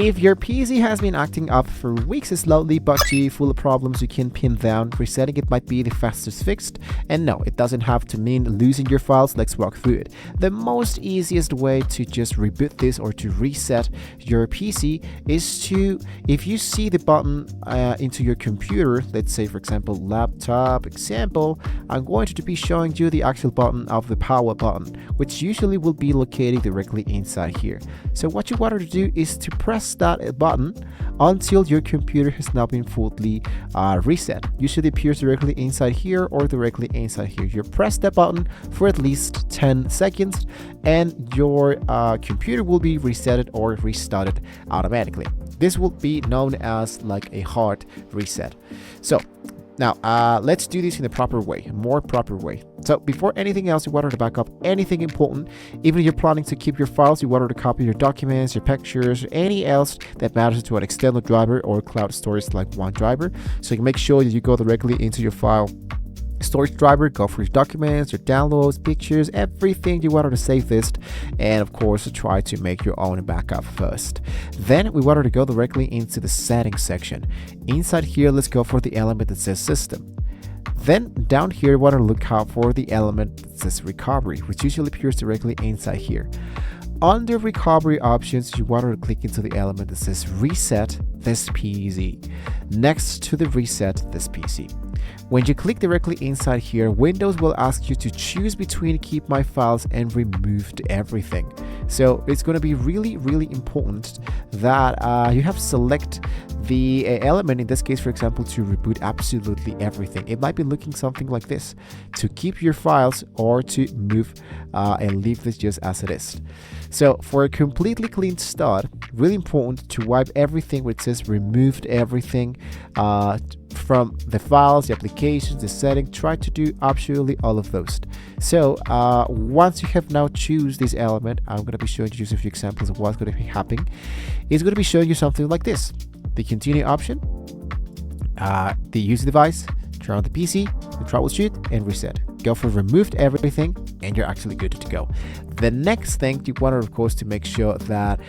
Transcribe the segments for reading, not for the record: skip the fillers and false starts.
If your PC has been acting up for weeks slowly but full of problems you can pin down, resetting it might be the fastest fix. And no, it doesn't have to mean losing your files. Let's walk through it. The most easiest way to just reboot this or to reset your PC is to, if you see the button into your computer, let's say for example laptop example, I'm going to be showing you the actual button of the power button, which usually will be located directly inside here. So what you want to do is to press that button until your computer has now been fully reset. Usually appears directly inside here or directly inside here. You press that button for at least 10 seconds and your computer will be resetted or restarted automatically. This will be known as like a hard reset. So now, let's do this in a proper way, a more proper way. So before anything else, you want to back up anything important. Even if you're planning to keep your files, you want to copy your documents, your pictures, or any else that matters to an external driver or cloud storage like OneDrive. So you can make sure that you go directly into your file storage driver, go for your documents, your downloads, pictures, everything you wanted to save this, and of course try to make your own backup first. Then we wanted to go directly into the settings section. Inside here, let's go for the element that says system. Then down here, we want to look out for the element that says recovery, which usually appears directly inside here. Under recovery options, you want to click into the element that says reset this PC next to the reset this PC. When you click directly inside here, Windows will ask you to choose between keep my files and remove everything. So it's going to be really important that you have select the element, in this case for example, to reboot absolutely everything. It might be looking something like this, to keep your files or to move and leave this just as it is. So for a completely clean start, really important to wipe everything where it says removed everything from the files, the applications, the settings. Try to do absolutely all of those. So once you have now choose this element, I'm going to be showing you just a few examples of what's going to be happening. It's going to be showing you something like this: the continue option, the use device, turn on the PC, the troubleshoot, and reset. Go for removed everything and you're actually good to go. The next thing you want, of course, to make sure that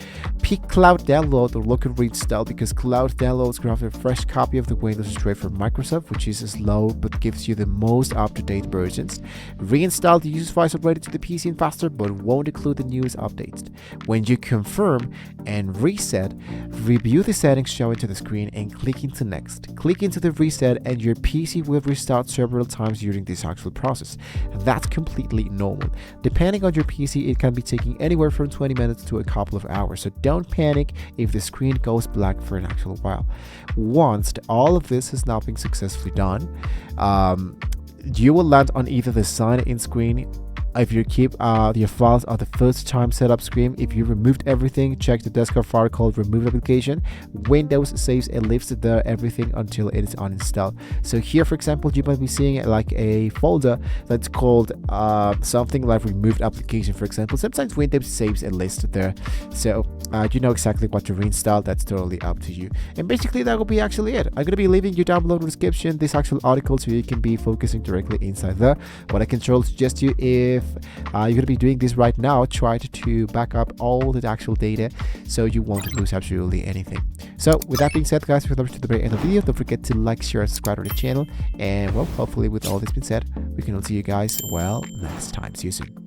pick cloud download or local reinstall, because cloud downloads grab a fresh copy of the Windows straight from Microsoft, which is slow but gives you the most up-to-date versions. Reinstall the user files already to the PC and faster, but won't include the newest updates. When you confirm and reset, review the settings shown to the screen and click into next. Click into the reset and your PC will restart several times during this actual process. That's completely normal. Depending on your PC, it can be taking anywhere from 20 minutes to a couple of hours. So don't panic if the screen goes black for an actual while. Once all of this has now been successfully done, you will land on either the sign in screen. If you keep your files on the first time setup screen, if you removed everything, check the desktop file called remove application. Windows saves and leaves there everything until it is uninstalled. So here, for example, you might be seeing like a folder that's called something like removed application, for example. Sometimes Windows saves a list there, so you know exactly what to reinstall. That's totally up to you. And basically that will be actually it. I'm going to be leaving you down below in the description this actual article so you can be focusing directly inside there. What I can suggest you, if you're going to be doing this right now, try to back up all the actual data so you won't lose absolutely anything. So with that being said, guys, we're coming to the very end of the video. Don't forget to like, share, and subscribe to the channel. And well, hopefully with all this being said, we can all see you guys well next time. See you soon.